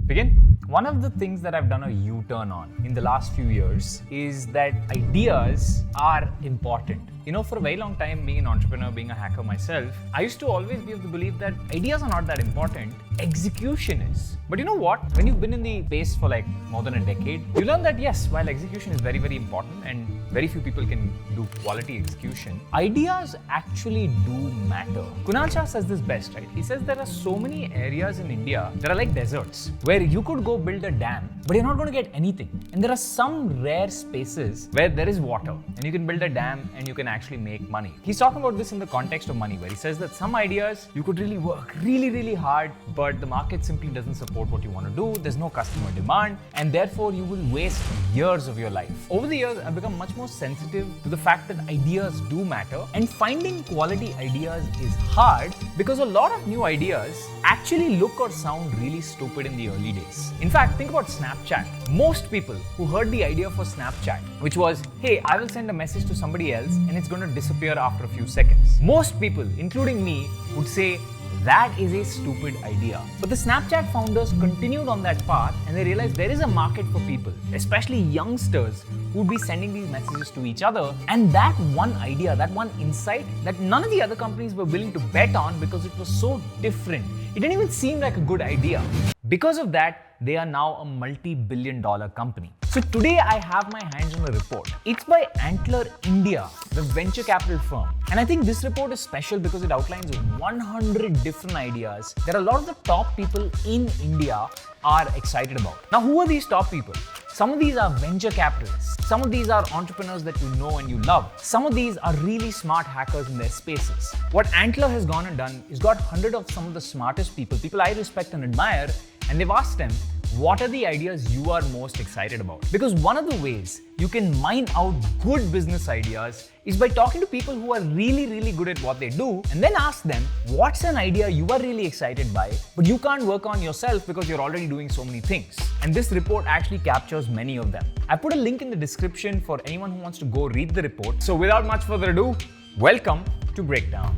Begin? One of the things that I've done a U-turn on in the last few years is that ideas are important. You know, for a very long time, being an entrepreneur, being a hacker myself, I used to always be of the belief that ideas are not that important, execution is. But you know what? When you've been in the space for like more than a decade, you learn that yes, while execution is very, very important and very few people can do quality execution, ideas actually do matter. Kunal Shah says this best, right? He says there are so many areas in India that are like deserts where you could go build a dam, but you're not going to get anything. And there are some rare spaces where there is water and you can build a dam and you can actually make money. He's talking about this in the context of money, where he says that some ideas you could really work really hard, but the market simply doesn't support what you want to do. There's no customer demand, and therefore you will waste years of your life. Over the years, I've become much more sensitive to the fact that ideas do matter, and finding quality ideas is hard because a lot of new ideas actually look or sound really stupid in the early days. In fact, think about Snapchat. Most people who heard the idea for Snapchat, which was, hey, I will send a message to somebody else and it's going to disappear after a few seconds. Most people, including me, would say, that is a stupid idea. But the Snapchat founders continued on that path and they realized there is a market for people, especially youngsters, who would be sending these messages to each other. And that one idea, that one insight that none of the other companies were willing to bet on because it was so different. It didn't even seem like a good idea. Because of that, they are now a multi-billion-dollar company. So today I have my hands on a report. It's by Antler India, the venture capital firm. And I think this report is special because it outlines 100 different ideas that a lot of the top people in India are excited about. Now, who are these top people? Some of these are venture capitalists. Some of these are entrepreneurs that you know and you love. Some of these are really smart hackers in their spaces. What Antler has gone and done is got 100 of some of the smartest people I respect and admire, and they've asked them, what are the ideas you are most excited about? Because one of the ways you can mine out good business ideas is by talking to people who are really good at what they do, and then ask them, what's an idea you are really excited by, but you can't work on yourself because you're already doing so many things. And this report actually captures many of them. I put a link in the description for anyone who wants to go read the report. So without much further ado, welcome to Breakdown.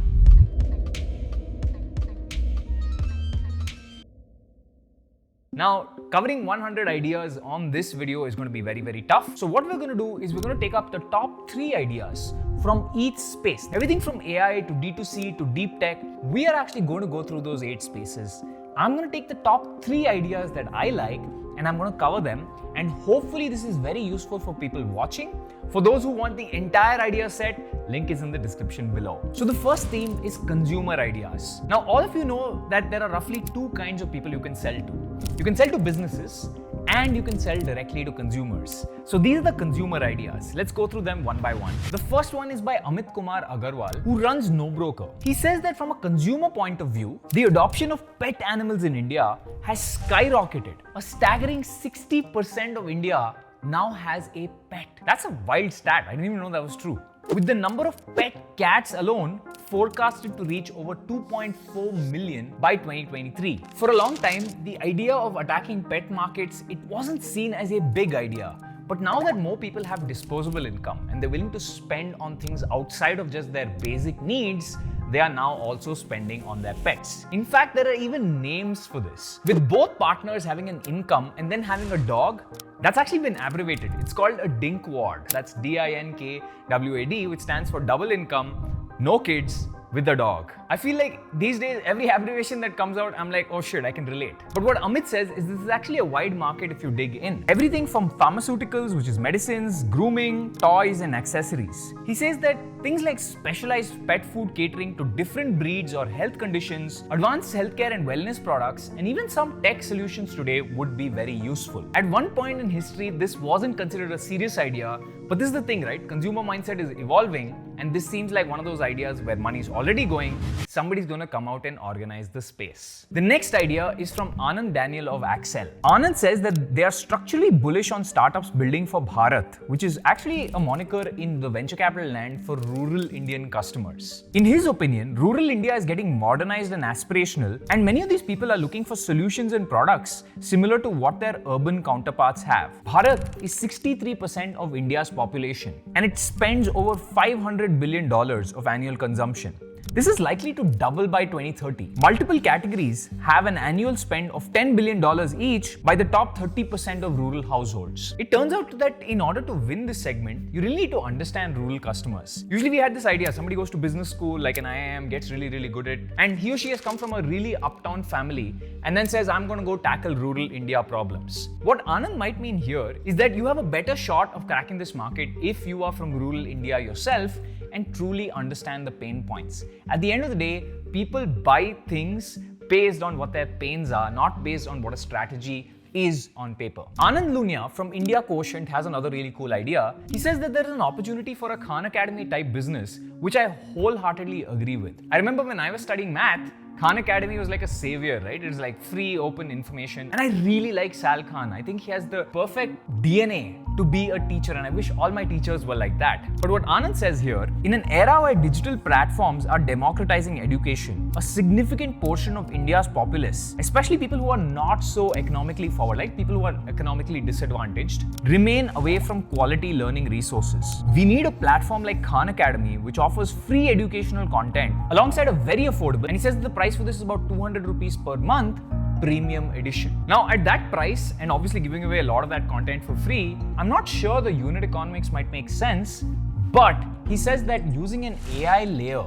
Now, covering 100 ideas on this video is going to be very tough. So what we're going to do is we're going to take up the top 3 ideas from each space. Everything from AI to D2C to deep tech, we are actually going to go through those 8 spaces. I'm going to take the top 3 ideas that I like and I'm going to cover them, and hopefully this is very useful for people watching. For those who want the entire idea set, link is in the description below. So the first theme is consumer ideas. Now all of you know that there are roughly 2 kinds of people you can sell to. You can sell to businesses and you can sell directly to consumers. So these are the consumer ideas. Let's go through them one by one. The first one is by Amit Kumar Agarwal, who runs No Broker. He says that from a consumer point of view, the adoption of pet animals in India has skyrocketed. A staggering 60% of India now has a pet. That's a wild stat. I didn't even know that was true. With the number of pet cats alone forecasted to reach over 2.4 million by 2023. For a long time, the idea of attacking pet markets, it wasn't seen as a big idea. But now that more people have disposable income and they're willing to spend on things outside of just their basic needs, they are now also spending on their pets. In fact, there are even names for this. With both partners having an income and then having a dog, that's actually been abbreviated. It's called a DINKWAD. That's DINKWAD, which stands for double income, no kids, with a dog. I feel like these days, every abbreviation that comes out, I'm like, oh shit, I can relate. But what Amit says is this is actually a wide market if you dig in. Everything from pharmaceuticals, which is medicines, grooming, toys, and accessories. He says that things like specialized pet food catering to different breeds or health conditions, advanced healthcare and wellness products, and even some tech solutions today would be very useful. At one point in history, this wasn't considered a serious idea, but this is the thing, right? Consumer mindset is evolving, and this seems like one of those ideas where money is already going. Somebody's going to come out and organize the space. The next idea is from Anand Daniel of Axel. Anand says that they are structurally bullish on startups building for Bharat, which is actually a moniker in the venture capital land for rural Indian customers. In his opinion, rural India is getting modernized and aspirational, and many of these people are looking for solutions and products similar to what their urban counterparts have. Bharat is 63% of India's population, and it spends over $500 billion of annual consumption. This is likely to double by 2030. Multiple categories have an annual spend of $10 billion each by the top 30% of rural households. It turns out that in order to win this segment, you really need to understand rural customers. Usually we had this idea, somebody goes to business school like an IIM, gets really good at it, and he or she has come from a really uptown family and then says, I'm going to go tackle rural India problems. What Anand might mean here is that you have a better shot of cracking this market if you are from rural India yourself and truly understand the pain points. At the end of the day, people buy things based on what their pains are, not based on what a strategy is on paper. Anand Lunia from India Quotient has another really cool idea. He says that there is an opportunity for a Khan Academy type business, which I wholeheartedly agree with. I remember when I was studying math, Khan Academy was like a savior, right? It's like free, open information. And I really like Sal Khan. I think he has the perfect DNA to be a teacher, and I wish all my teachers were like that. But what Anand says here, in an era where digital platforms are democratizing education, a significant portion of India's populace, especially people who are not so economically forward, like people who are economically disadvantaged, remain away from quality learning resources. We need a platform like Khan Academy, which offers free educational content alongside a very affordable, and he says the price for this is about 200 rupees per month, premium edition. Now at that price, and obviously giving away a lot of that content for free, I'm not sure the unit economics might make sense, but he says that using an AI layer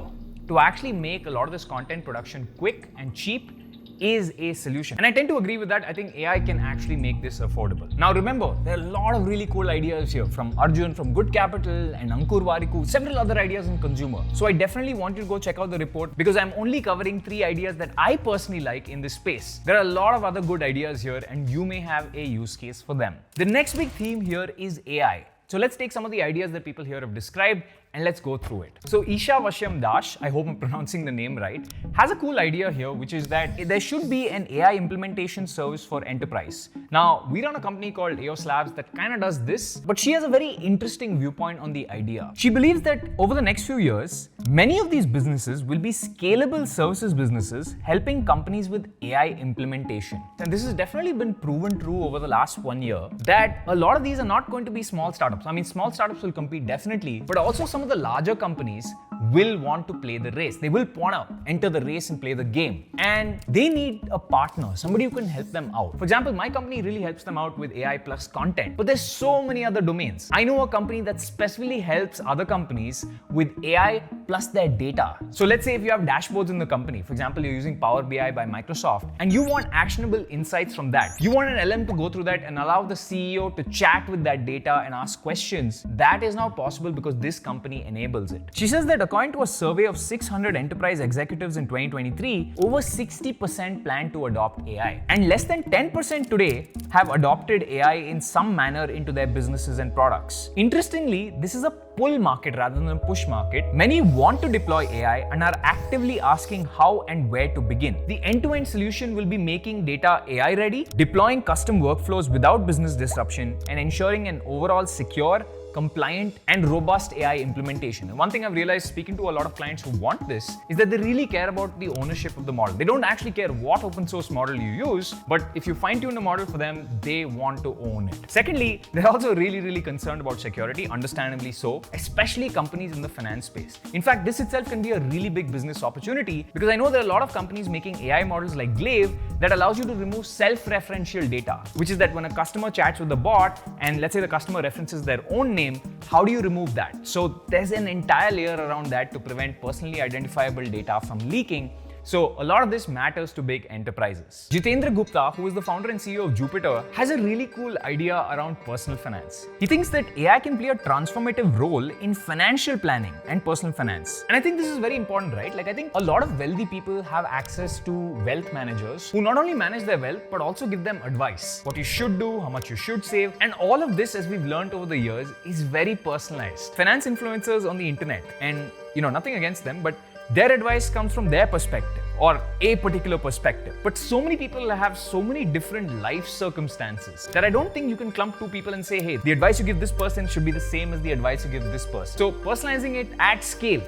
to actually make a lot of this content production quick and cheap is a solution. And I tend to agree with that. I think AI can actually make this affordable. Now remember, there are a lot of really cool ideas here from Arjun, from Good Capital, and Ankur Wariku, several other ideas in consumer. So I definitely want you to go check out the report because I'm only covering 3 ideas that I personally like in this space. There are a lot of other good ideas here and you may have a use case for them. The next big theme here is AI. So let's take some of the ideas that people here have described and let's go through it. So Isha Vashyam Dash, I hope I'm pronouncing the name right, has a cool idea here, which is that there should be an AI implementation service for enterprise. Now, we run a company called EOS Labs that kind of does this, but she has a very interesting viewpoint on the idea. She believes that over the next few years, many of these businesses will be scalable services businesses helping companies with AI implementation. And this has definitely been proven true over the last 1 year that a lot of these are not going to be small startups. I mean, small startups will compete definitely, but also some of the larger companies will want to play the race. They will want to enter the race and play the game. And they need a partner, somebody who can help them out. For example, my company really helps them out with AI plus content, but there's so many other domains. I know a company that specifically helps other companies with AI plus their data. So let's say if you have dashboards in the company, for example, you're using Power BI by Microsoft, and you want actionable insights from that. You want an LM to go through that and allow the CEO to chat with that data and ask questions. That is now possible because this company enables it. She says that according to a survey of 600 enterprise executives in 2023, over 60% plan to adopt AI. And less than 10% today have adopted AI in some manner into their businesses and products. Interestingly, this is a pull market rather than a push market. Many want to deploy AI and are actively asking how and where to begin. The end-to-end solution will be making data AI ready, deploying custom workflows without business disruption, and ensuring an overall secure, compliant, and robust AI implementation. And one thing I've realized speaking to a lot of clients who want this is that they really care about the ownership of the model. They don't actually care what open source model you use, but if you fine-tune a model for them, they want to own it. Secondly, they're also really concerned about security, understandably so, especially companies in the finance space. In fact, this itself can be a really big business opportunity because I know there are a lot of companies making AI models like Glaive that allows you to remove self-referential data, which is that when a customer chats with the bot and let's say the customer references their own name, how do you remove that? So there's an entire layer around that to prevent personally identifiable data from leaking. So a lot of this matters to big enterprises. Jitendra Gupta, who is the founder and CEO of Jupiter, has a really cool idea around personal finance. He thinks that AI can play a transformative role in financial planning and personal finance. And I think this is very important, right? Like I think a lot of wealthy people have access to wealth managers who not only manage their wealth, but also give them advice. What you should do, how much you should save. And all of this, as we've learned over the years, is very personalized. Finance influencers on the internet, and nothing against them, but their advice comes from their perspective or a particular perspective. But so many people have so many different life circumstances that I don't think you can clump 2 people and say, hey, the advice you give this person should be the same as the advice you give this person. So personalizing it at scale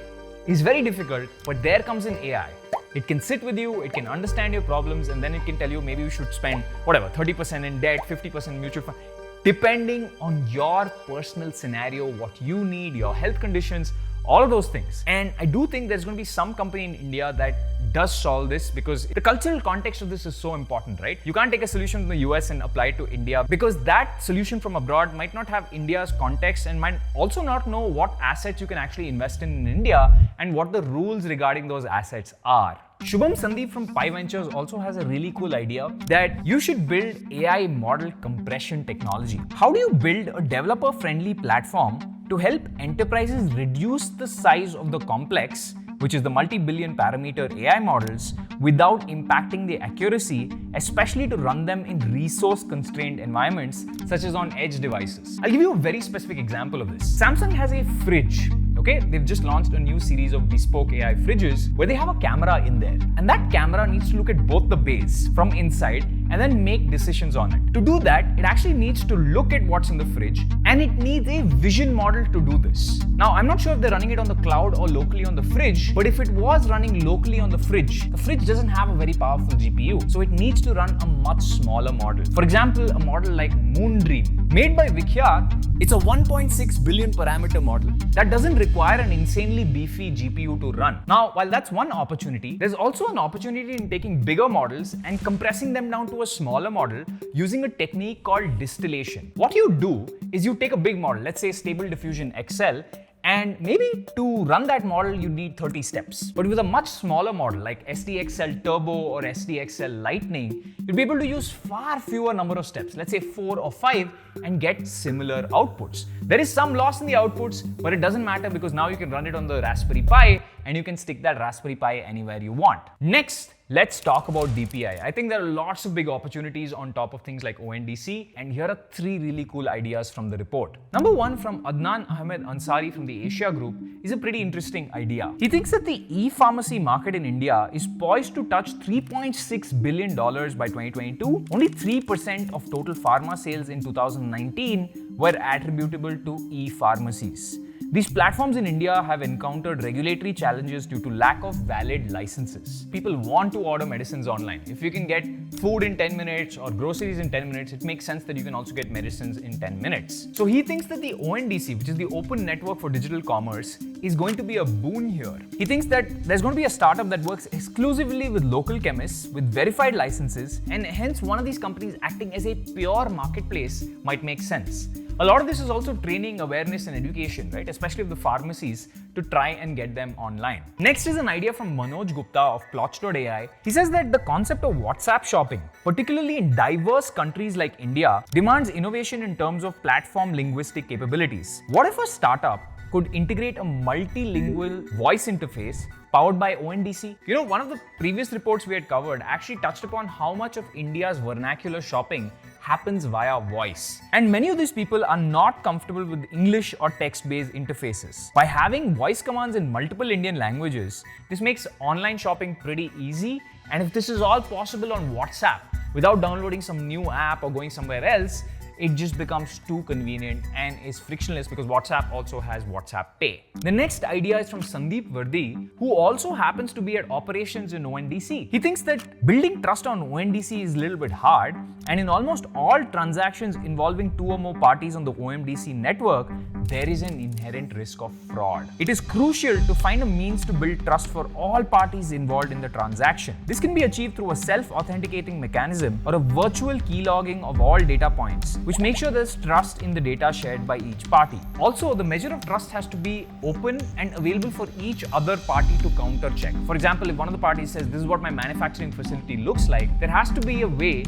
is very difficult, but there comes in AI. It can sit with you, it can understand your problems, and then it can tell you maybe you should spend 30% in debt, 50% mutual fund. Depending on your personal scenario, what you need, your health conditions, all of those things. And I do think there's going to be some company in India that does solve this, because the cultural context of this is so important, right? You can't take a solution from the US and apply it to India, because that solution from abroad might not have India's context and might also not know what assets you can actually invest in India and what the rules regarding those assets are. Shubham Sandeep from Pi Ventures also has a really cool idea that you should build AI model compression technology. How do you build a developer-friendly platform to help enterprises reduce the size of the complex, which is the multi-billion parameter AI models, without impacting the accuracy, especially to run them in resource-constrained environments such as on edge devices? I'll give you a very specific example of this. Samsung has a fridge. Okay, they've just launched a new series of bespoke AI fridges where they have a camera in there, and that camera needs to look at both the base from inside and then make decisions on it. To do that, it actually needs to look at what's in the fridge, and it needs a vision model to do this. Now, I'm not sure if they're running it on the cloud or locally on the fridge, but if it was running locally on the fridge doesn't have a very powerful GPU, so it needs to run a much smaller model. For example, a model like Moondream, made by Vikyar, it's a 1.6 billion parameter model that doesn't require an insanely beefy GPU to run. Now, while that's one opportunity, there's also an opportunity in taking bigger models and compressing them down to a smaller model using a technique called distillation. What you do is you take a big model, let's say Stable Diffusion XL, and maybe to run that model, you need 30 steps. But with a much smaller model like SDXL Turbo or SDXL Lightning, you'll be able to use far fewer number of steps, let's say 4 or 5, and get similar outputs. There is some loss in the outputs, but it doesn't matter because now you can run it on the Raspberry Pi and you can stick that Raspberry Pi anywhere you want. Next, let's talk about DPI. I think there are lots of big opportunities on top of things like ONDC, and here are 3 really cool ideas from the report. Number 1 from Adnan Ahmed Ansari from the Asia Group is a pretty interesting idea. He thinks that the e-pharmacy market in India is poised to touch $3.6 billion by 2022. Only 3% of total pharma sales in 2019 were attributable to e-pharmacies. These platforms in India have encountered regulatory challenges due to lack of valid licenses. People want to order medicines online. If you can get food in 10 minutes or groceries in 10 minutes, it makes sense that you can also get medicines in 10 minutes. So he thinks that the ONDC, which is the Open Network for Digital Commerce, is going to be a boon here. He thinks that there's going to be a startup that works exclusively with local chemists with verified licenses, and hence one of these companies acting as a pure marketplace might make sense. A lot of this is also training, awareness and education, right? Especially of the pharmacies, to try and get them online. Next is an idea from Manoj Gupta of Plotch.ai. He says that the concept of WhatsApp shopping, particularly in diverse countries like India, demands innovation in terms of platform linguistic capabilities. What if a startup could integrate a multilingual voice interface powered by ONDC? You know, one of the previous reports we had covered actually touched upon how much of India's vernacular shopping happens via voice. And many of these people are not comfortable with English or text-based interfaces. By having voice commands in multiple Indian languages, this makes online shopping pretty easy. And if this is all possible on WhatsApp without downloading some new app or going somewhere else, it just becomes too convenient and is frictionless because WhatsApp also has WhatsApp Pay. The next idea is from Sandeep Vardi, who also happens to be at operations in ONDC. He thinks that building trust on ONDC is a little bit hard, and in almost all transactions involving 2 or more parties on the ONDC network, there is an inherent risk of fraud. It is crucial to find a means to build trust for all parties involved in the transaction. This can be achieved through a self-authenticating mechanism or a virtual keylogging of all data points, which makes sure there's trust in the data shared by each party. Also, the measure of trust has to be open and available for each other party to counter check. For example, if one of the parties says, this is what my manufacturing facility looks like, there has to be a way,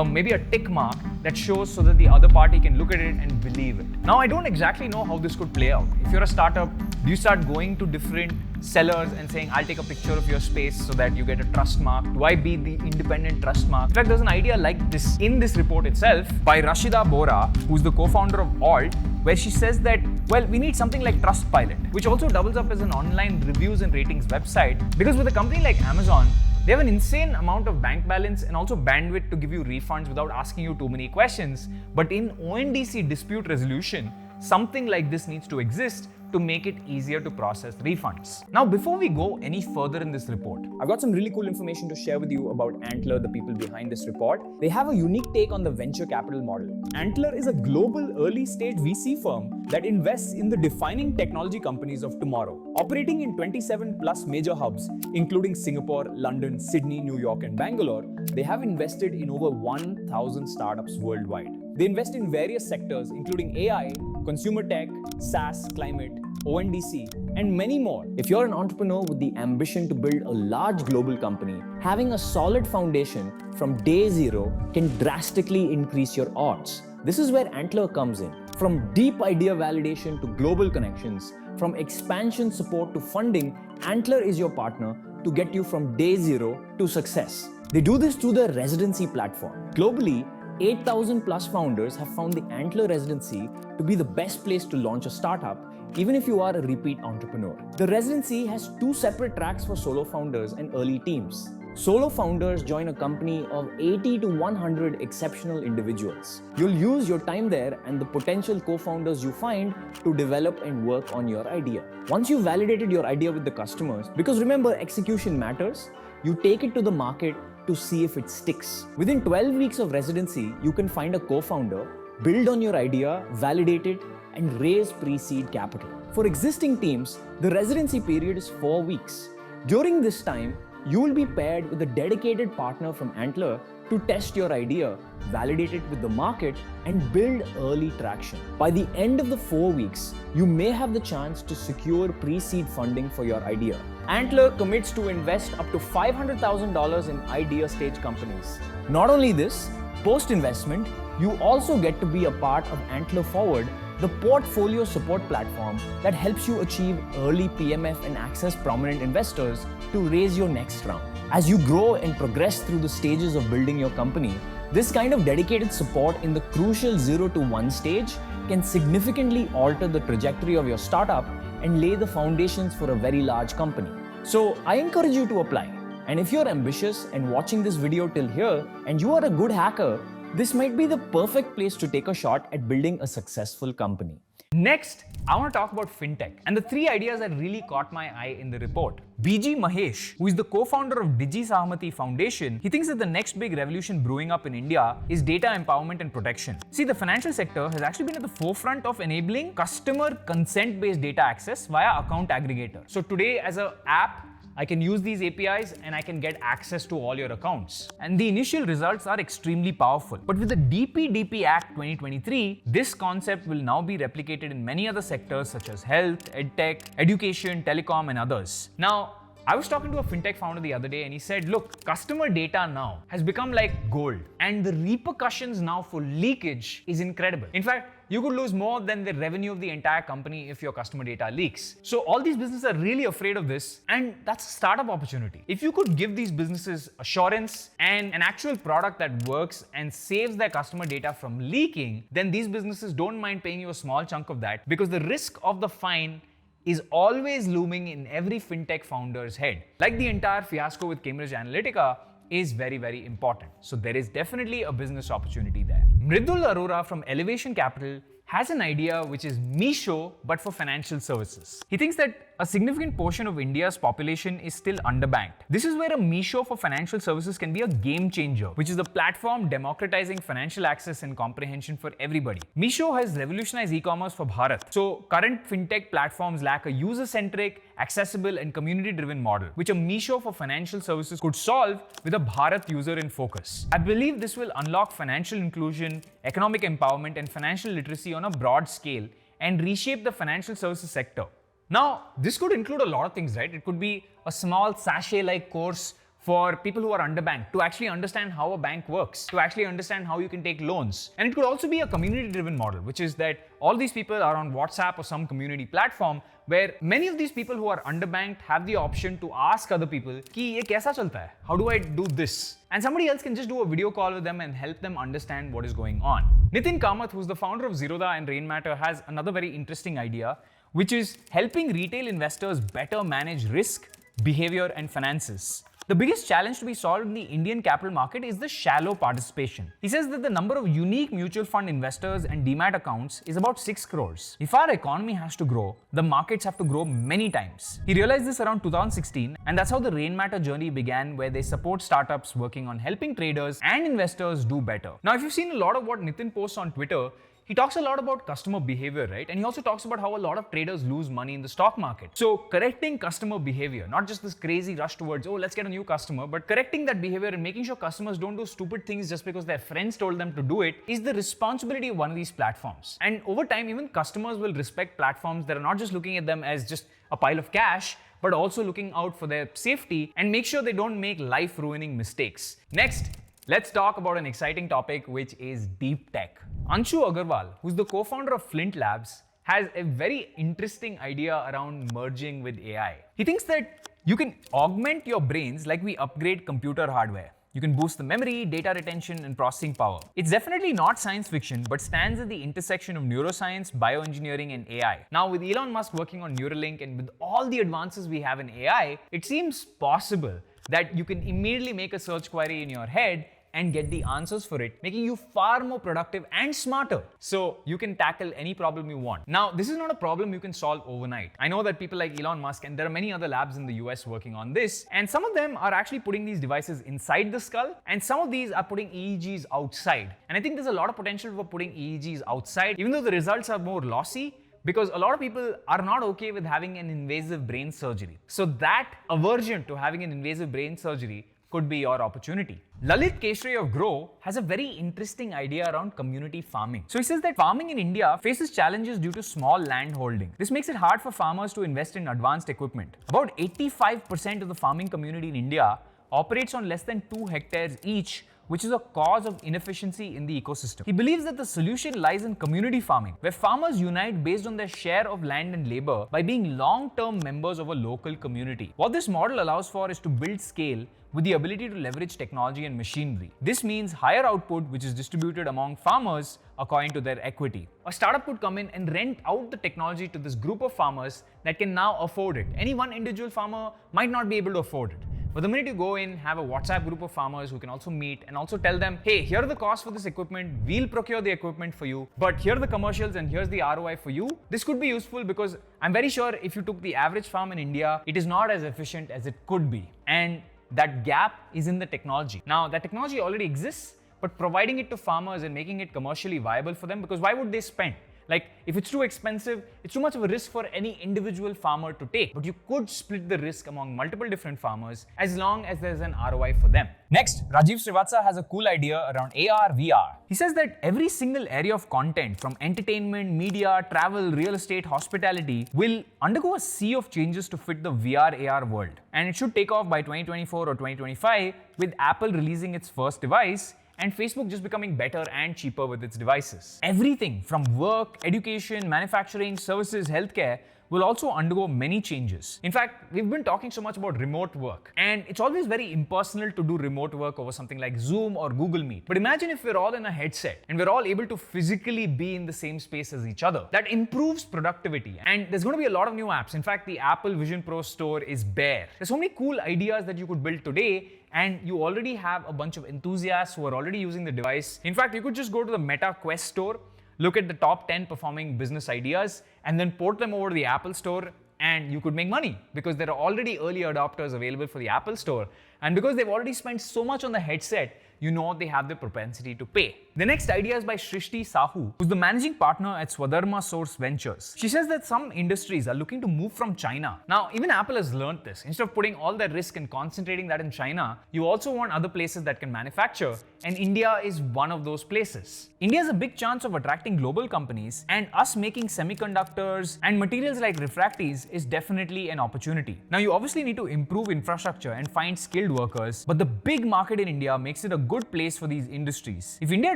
maybe a tick mark that shows so that the other party can look at it and believe it. Now, I don't exactly know how this could play out. If you're a startup, do you start going to different sellers and saying, I'll take a picture of your space so that you get a trust mark? Do I be the independent trust mark? In fact, there's an idea like this in this report itself by Rashida Bora, who's the co-founder of Alt, where she says that, well, we need something like Trustpilot, which also doubles up as an online reviews and ratings website, because with a company like Amazon, they have an insane amount of bank balance and also bandwidth to give you refunds without asking you too many questions. But in ONDC dispute resolution, something like this needs to exist to make it easier to process refunds. Now, before we go any further in this report, I've got some really cool information to share with you about Antler, the people behind this report. They have a unique take on the venture capital model. Antler is a global early-stage VC firm that invests in the defining technology companies of tomorrow. Operating in 27 plus major hubs, including Singapore, London, Sydney, New York, and Bangalore, they have invested in over 1,000 startups worldwide. They invest in various sectors, including AI, consumer tech, SaaS, climate, ONDC, and many more. If you're an entrepreneur with the ambition to build a large global company, having a solid foundation from day zero can drastically increase your odds. This is where Antler comes in. From deep idea validation to global connections, from expansion support to funding, Antler is your partner to get you from day zero to success. They do this through their residency platform. Globally, 8,000 plus founders have found the Antler residency to be the best place to launch a startup, even if you are a repeat entrepreneur. The residency has 2 separate tracks for solo founders and early teams. Solo founders join a company of 80 to 100 exceptional individuals. You'll use your time there and the potential co-founders you find to develop and work on your idea. Once you've validated your idea with the customers, because remember, execution matters, you take it to the market to see if it sticks. Within 12 weeks of residency, you can find a co-founder, build on your idea, validate it, and raise pre-seed capital. For existing teams, the residency period is 4 weeks. During this time, you will be paired with a dedicated partner from Antler to test your idea, validate it with the market, and build early traction. By the end of the 4 weeks, you may have the chance to secure pre-seed funding for your idea. Antler commits to invest up to $500,000 in idea stage companies. Not only this, post-investment, you also get to be a part of Antler Forward, the portfolio support platform that helps you achieve early PMF and access prominent investors to raise your next round. As you grow and progress through the stages of building your company, this kind of dedicated support in the crucial 0 to 1 stage can significantly alter the trajectory of your startup and lay the foundations for a very large company. So I encourage you to apply. And if you're ambitious and watching this video till here and you are a good hacker, this might be the perfect place to take a shot at building a successful company. next, I want to talk about fintech and the 3 ideas that really caught my eye in the report. BG Mahesh, who is the co-founder of Digi Sahamati Foundation, he thinks that the next big revolution brewing up in India is data empowerment and protection. See, the financial sector has actually been at the forefront of enabling customer consent-based data access via account aggregator. So today, as an app, I can use these APIs and I can get access to all your accounts. And the initial results are extremely powerful. But with the DPDP Act 2023, this concept will now be replicated in many other sectors such as health, edtech, education, telecom, and others. Now, I was talking to a fintech founder the other day and he said, look, customer data now has become like gold and the repercussions now for leakage is incredible. In fact, you could lose more than the revenue of the entire company if your customer data leaks. So all these businesses are really afraid of this, and that's a startup opportunity. If you could give these businesses assurance and an actual product that works and saves their customer data from leaking, then these businesses don't mind paying you a small chunk of that because the risk of the fine is always looming in every fintech founder's head. Like the entire fiasco with Cambridge Analytica is very, very important. So there is definitely a business opportunity there. Mridul Arora from Elevation Capital has an idea which is Meesho, but for financial services. He thinks that a significant portion of India's population is still underbanked. This is where a Meesho for financial services can be a game changer, which is a platform democratizing financial access and comprehension for everybody. Meesho has revolutionized e-commerce for Bharat. So current fintech platforms lack a user-centric, accessible, and community-driven model, which a Meesho for financial services could solve with a Bharat user in focus. I believe this will unlock financial inclusion, economic empowerment, and financial literacy on a broad scale and reshape the financial services sector. Now, this could include a lot of things, right? It could be a small sachet-like course for people who are underbanked to actually understand how a bank works, to actually understand how you can take loans. And it could also be a community-driven model, which is that all these people are on WhatsApp or some community platform where many of these people who are underbanked have the option to ask other people, ki ye kaisa chalta hai? How do I do this? And somebody else can just do a video call with them and help them understand what is going on. Nitin Kamath, who's the founder of Zerodha and Rainmatter, has another very interesting idea, which is helping retail investors better manage risk, behavior, and finances. The biggest challenge to be solved in the Indian capital market is the shallow participation. He says that the number of unique mutual fund investors and demat accounts is about 6 crores. If our economy has to grow, the markets have to grow many times. He realized this around 2016, and that's how the Rainmatter journey began, where they support startups working on helping traders and investors do better. Now, if you've seen a lot of what Nitin posts on Twitter, he talks a lot about customer behavior, right? And he also talks about how a lot of traders lose money in the stock market. So correcting customer behavior, not just this crazy rush towards, oh, let's get a new customer, but correcting that behavior and making sure customers don't do stupid things just because their friends told them to do it is the responsibility of one of these platforms. And over time, even customers will respect platforms that are not just looking at them as just a pile of cash, but also looking out for their safety and make sure they don't make life-ruining mistakes. Next, let's talk about an exciting topic, which is deep tech. Anshu Agarwal, who's the co-founder of Flint Labs, has a very interesting idea around merging with AI. He thinks that you can augment your brains like we upgrade computer hardware. You can boost the memory, data retention, and processing power. It's definitely not science fiction, but stands at the intersection of neuroscience, bioengineering, and AI. Now, with Elon Musk working on Neuralink and with all the advances we have in AI, it seems possible that you can immediately make a search query in your head and get the answers for it, making you far more productive and smarter. So you can tackle any problem you want. Now, this is not a problem you can solve overnight. I know that people like Elon Musk, and there are many other labs in the US working on this, and some of them are actually putting these devices inside the skull, and some of these are putting EEGs outside. And I think there's a lot of potential for putting EEGs outside, even though the results are more lossy, because a lot of people are not okay with having an invasive brain surgery. So that aversion to having an invasive brain surgery could be your opportunity. Lalit Keshri of Grow has a very interesting idea around community farming. So he says that farming in India faces challenges due to small land holding. This makes it hard for farmers to invest in advanced equipment. About 85% of the farming community in India operates on less than 2 hectares each, which is a cause of inefficiency in the ecosystem. He believes that the solution lies in community farming, where farmers unite based on their share of land and labor by being long-term members of a local community. What this model allows for is to build scale with the ability to leverage technology and machinery. This means higher output, which is distributed among farmers according to their equity. A startup could come in and rent out the technology to this group of farmers that can now afford it. Any one individual farmer might not be able to afford it. But the minute you go in, have a WhatsApp group of farmers who can also meet and also tell them, hey, here are the costs for this equipment, we'll procure the equipment for you, but here are the commercials and here's the ROI for you. This could be useful because I'm very sure if you took the average farm in India, it is not as efficient as it could be. And that gap is in the technology. Now, that technology already exists, but providing it to farmers and making it commercially viable for them, because why would they spend? Like, if it's too expensive, it's too much of a risk for any individual farmer to take. But you could split the risk among multiple different farmers as long as there's an ROI for them. Next, Rajiv Srivatsa has a cool idea around AR, VR. He says that every single area of content, from entertainment, media, travel, real estate, hospitality, will undergo a sea of changes to fit the VR, AR world. And it should take off by 2024 or 2025, with Apple releasing its first device and Facebook just becoming better and cheaper with its devices. Everything from work, education, manufacturing, services, healthcare will also undergo many changes. In fact, we've been talking so much about remote work, and it's always very impersonal to do remote work over something like Zoom or Google Meet. But imagine if we're all in a headset and we're all able to physically be in the same space as each other. That improves productivity, and there's going to be a lot of new apps. In fact, the Apple Vision Pro store is bare. There's so many cool ideas that you could build today, and you already have a bunch of enthusiasts who are already using the device. In fact, you could just go to the Meta Quest store, look at the top 10 performing business ideas, and then port them over to the Apple Store, and you could make money because there are already early adopters available for the Apple Store. And because they've already spent so much on the headset, you know they have the propensity to pay. The next idea is by Shrishti Sahu, who's the managing partner at Swadharma Source Ventures. She says that some industries are looking to move from China. Now, even Apple has learned this. Instead of putting all that risk and concentrating that in China, you also want other places that can manufacture, and India is one of those places. India has a big chance of attracting global companies, and us making semiconductors and materials like refractories is definitely an opportunity. Now, you obviously need to improve infrastructure and find skilled workers, but the big market in India makes it a good place for these industries. If India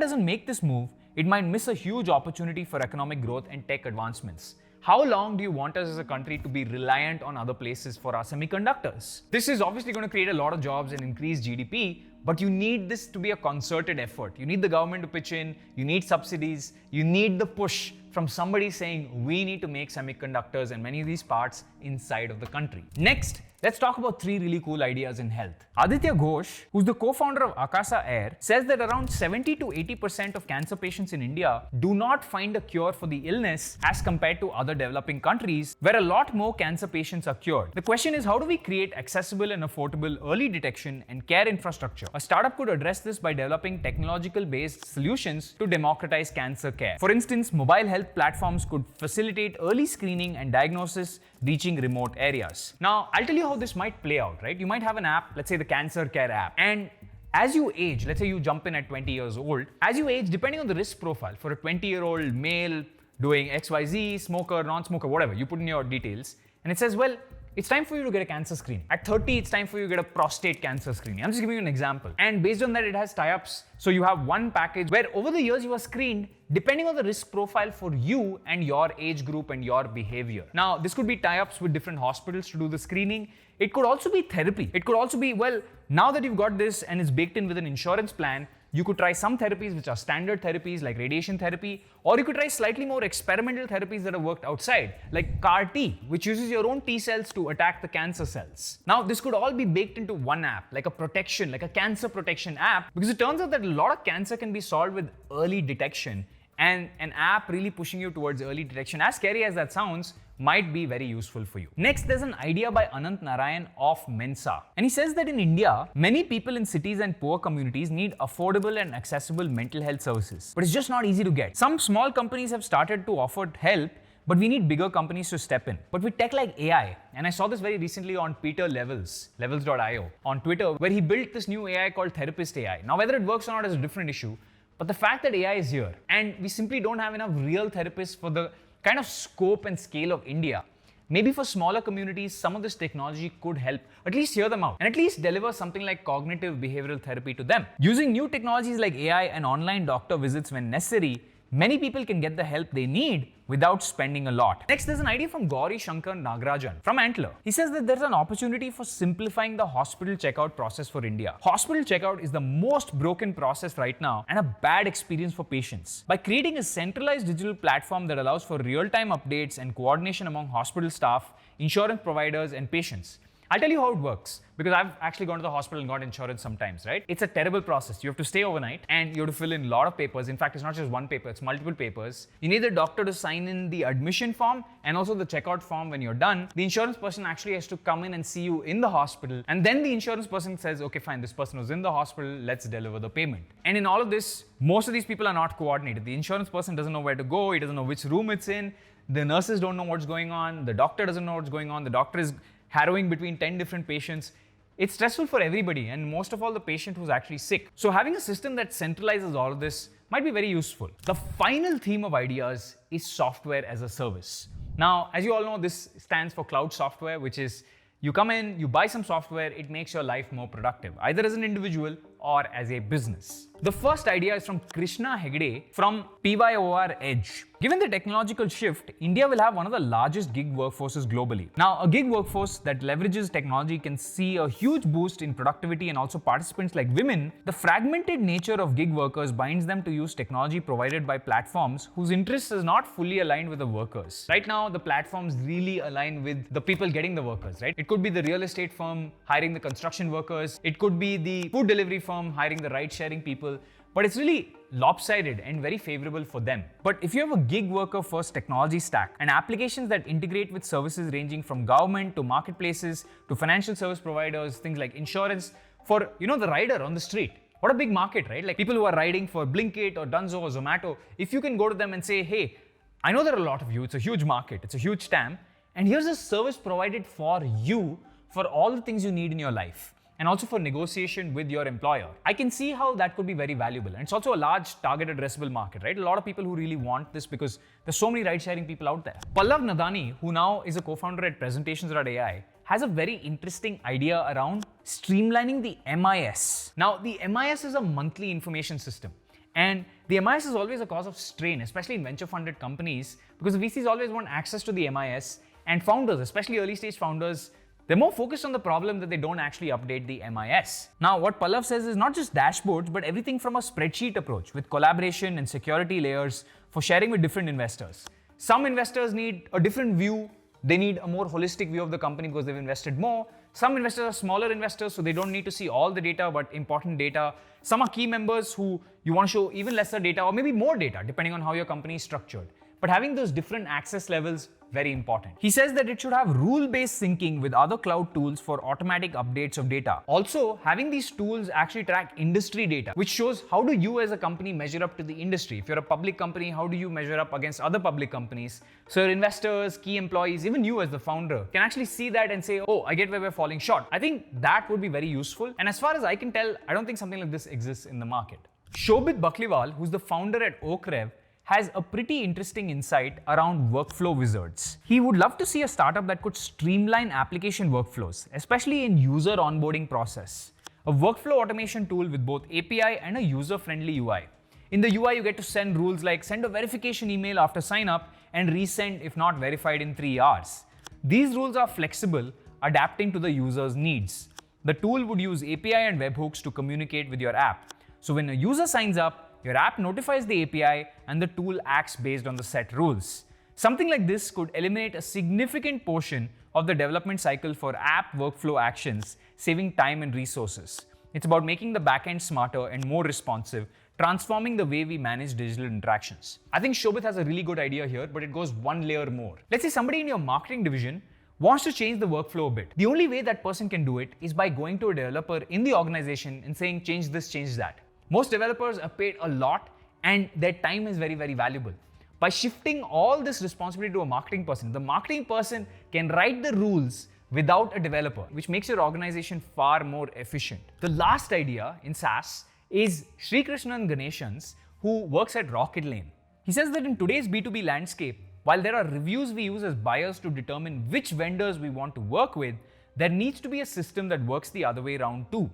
doesn't make this move, it might miss a huge opportunity for economic growth and tech advancements. How long do you want us as a country to be reliant on other places for our semiconductors? This is obviously going to create a lot of jobs and increase GDP, but you need this to be a concerted effort. You need the government to pitch in, you need subsidies, you need the push from somebody saying we need to make semiconductors and many of these parts inside of the country. Next, let's talk about 3 really cool ideas in health. Aditya Ghosh, who's the co-founder of Akasa Air, says that around 70 to 80% of cancer patients in India do not find a cure for the illness as compared to other developing countries where a lot more cancer patients are cured. The question is, how do we create accessible and affordable early detection and care infrastructure? A startup could address this by developing technological-based solutions to democratize cancer care. For instance, mobile health platforms could facilitate early screening and diagnosis reaching remote areas. Now, I'll tell you how this might play out, right? You might have an app, let's say the Cancer Care app, and as you age, let's say you jump in at 20 years old, as you age, depending on the risk profile for a 20-year-old male doing XYZ, smoker, non-smoker, whatever, you put in your details, and it says, well, it's time for you to get a cancer screening. At 30, it's time for you to get a prostate cancer screening. I'm just giving you an example. And based on that, it has tie-ups. So you have one package where over the years you are screened depending on the risk profile for you and your age group and your behavior. Now, this could be tie-ups with different hospitals to do the screening. It could also be therapy. It could also be, well, now that you've got this and it's baked in with an insurance plan, you could try some therapies which are standard therapies like radiation therapy, or you could try slightly more experimental therapies that have worked outside, like CAR T, which uses your own T cells to attack the cancer cells. Now, this could all be baked into one app, like a protection, like a cancer protection app, because it turns out that a lot of cancer can be solved with early detection, and an app really pushing you towards early detection, as scary as that sounds, might be very useful for you. Next, there's an idea by Anant Narayan of Mensa. And he says that in India, many people in cities and poor communities need affordable and accessible mental health services. But it's just not easy to get. Some small companies have started to offer help, but we need bigger companies to step in. But with tech like AI, and I saw this very recently on Peter Levels.io on Twitter, where he built this new AI called Therapist AI. Now, whether it works or not is a different issue, but the fact that AI is here, and we simply don't have enough real therapists for the kind of scope and scale of India. Maybe for smaller communities, some of this technology could help at least hear them out and at least deliver something like cognitive behavioral therapy to them. Using new technologies like AI and online doctor visits when necessary, many people can get the help they need without spending a lot. Next, there's an idea from Gauri Shankar Nagarajan from Antler. He says that there's an opportunity for simplifying the hospital checkout process for India. Hospital checkout is the most broken process right now and a bad experience for patients. By creating a centralized digital platform that allows for real-time updates and coordination among hospital staff, insurance providers, and patients. I'll tell you how it works, because I've actually gone to the hospital and got insurance sometimes, right? It's a terrible process. You have to stay overnight and you have to fill in a lot of papers. In fact, it's not just one paper, it's multiple papers. You need the doctor to sign in the admission form and also the checkout form when you're done. The insurance person actually has to come in and see you in the hospital. And then the insurance person says, okay, fine, this person was in the hospital, let's deliver the payment. And in all of this, most of these people are not coordinated. The insurance person doesn't know where to go, he doesn't know which room it's in. The nurses don't know what's going on. The doctor doesn't know what's going on. The doctor is harrowing between 10 different patients. It's stressful for everybody, and most of all the patient who's actually sick. So having a system that centralizes all of this might be very useful. The final theme of ideas is software as a service. Now, as you all know, this stands for cloud software, which is you come in, you buy some software, it makes your life more productive, either as an individual or as a business. The first idea is from Krishna Hegde from PYOR Edge. Given the technological shift, India will have one of the largest gig workforces globally. Now, a gig workforce that leverages technology can see a huge boost in productivity and also participants like women. The fragmented nature of gig workers binds them to use technology provided by platforms whose interests is not fully aligned with the workers. Right now, the platforms really align with the people getting the workers, right? It could be the real estate firm hiring the construction workers. It could be the food delivery firm hiring the ride-sharing people. But it's really lopsided and very favorable for them. But if you have a gig worker first technology stack and applications that integrate with services ranging from government to marketplaces to financial service providers, things like insurance for, the rider on the street. What a big market, right? Like people who are riding for Blinkit or Dunzo or Zomato, if you can go to them and say, hey, I know there are a lot of you, it's a huge market, it's a huge TAM, and here's a service provided for you for all the things you need in your life, and also for negotiation with your employer. I can see how that could be very valuable. And it's also a large target addressable market, right? A lot of people who really want this because there's so many ride-sharing people out there. Pallav Nadani, who now is a co-founder at Presentations.ai, has a very interesting idea around streamlining the MIS. Now, the MIS is a monthly information system. And the MIS is always a cause of strain, especially in venture-funded companies, because the VCs always want access to the MIS, and founders, especially early-stage founders, They're more focused on the problem that they don't actually update the MIS. Now, what Pallav says is not just dashboards, but everything from a spreadsheet approach with collaboration and security layers for sharing with different investors. Some investors need a different view. They need a more holistic view of the company because they've invested more. Some investors are smaller investors, so they don't need to see all the data, but important data. Some are key members who you want to show even lesser data or maybe more data, depending on how your company is structured. But having those different access levels, very important. He says that it should have rule-based syncing with other cloud tools for automatic updates of data. Also, having these tools actually track industry data, which shows how do you as a company measure up to the industry. If you're a public company, how do you measure up against other public companies? So your investors, key employees, even you as the founder can actually see that and say, oh, I get where we're falling short. I think that would be very useful. And as far as I can tell, I don't think something like this exists in the market. Shobit Bakliwal, who's the founder at OakRev, has a pretty interesting insight around workflow wizards. He would love to see a startup that could streamline application workflows, especially in user onboarding process. A workflow automation tool with both API and a user-friendly UI. In the UI, you get to send rules like send a verification email after sign up and resend if not verified in 3 hours. These rules are flexible, adapting to the user's needs. The tool would use API and webhooks to communicate with your app. So when a user signs up, your app notifies the API and the tool acts based on the set rules. Something like this could eliminate a significant portion of the development cycle for app workflow actions, saving time and resources. It's about making the backend smarter and more responsive, transforming the way we manage digital interactions. I think Shobit has a really good idea here, but it goes one layer more. Let's say somebody in your marketing division wants to change the workflow a bit. The only way that person can do it is by going to a developer in the organization and saying, change this, change that. Most developers are paid a lot and their time is very, very valuable. By shifting all this responsibility to a marketing person, the marketing person can write the rules without a developer, which makes your organization far more efficient. The last idea in SaaS is Sri Krishnan Ganeshans, who works at Rocket Lane. He says that in today's B2B landscape, while there are reviews we use as buyers to determine which vendors we want to work with, there needs to be a system that works the other way around too.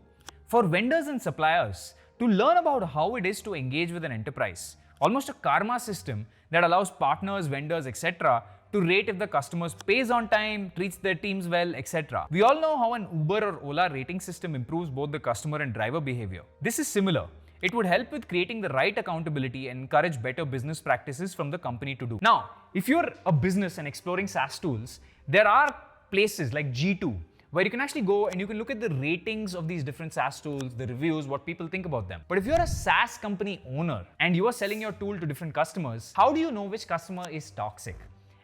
For vendors and suppliers, to learn about how it is to engage with an enterprise, almost a karma system that allows partners, vendors, etc. to rate if the customer pays on time, treats their teams well, etc. We all know how an Uber or Ola rating system improves both the customer and driver behavior. This is similar. It would help with creating the right accountability and encourage better business practices from the company to do. Now, if you're a business and exploring SaaS tools, there are places like G2 where you can actually go and you can look at the ratings of these different SaaS tools, the reviews, what people think about them. But if you're a SaaS company owner and you are selling your tool to different customers, how do you know which customer is toxic?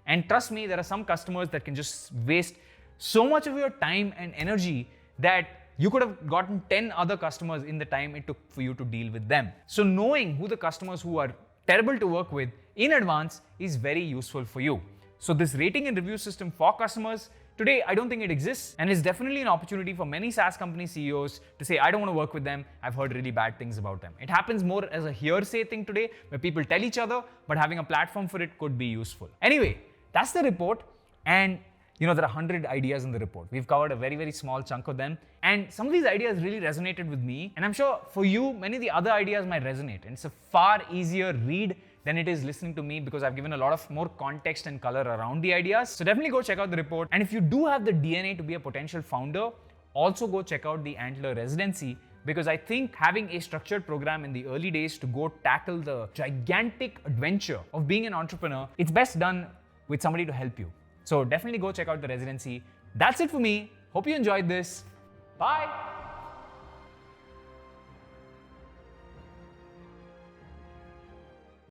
And trust me, there are some customers that can just waste so much of your time and energy that you could have gotten 10 other customers in the time it took for you to deal with them. So knowing who the customers who are terrible to work with in advance is very useful for you. So this rating and review system for customers, today, I don't think it exists, and it's definitely an opportunity for many SaaS company CEOs to say, I don't want to work with them. I've heard really bad things about them. It happens more as a hearsay thing today, where people tell each other, but having a platform for it could be useful. Anyway, that's the report, and there are 100 ideas in the report. We've covered a very, very small chunk of them, and some of these ideas really resonated with me, and I'm sure for you, many of the other ideas might resonate, and it's a far easier read than it is listening to me because I've given a lot of more context and color around the ideas. So definitely go check out the report. And if you do have the DNA to be a potential founder, also go check out the Antler residency, because I think having a structured program in the early days to go tackle the gigantic adventure of being an entrepreneur, it's best done with somebody to help you. So definitely go check out the residency. That's it for me. Hope you enjoyed this. Bye.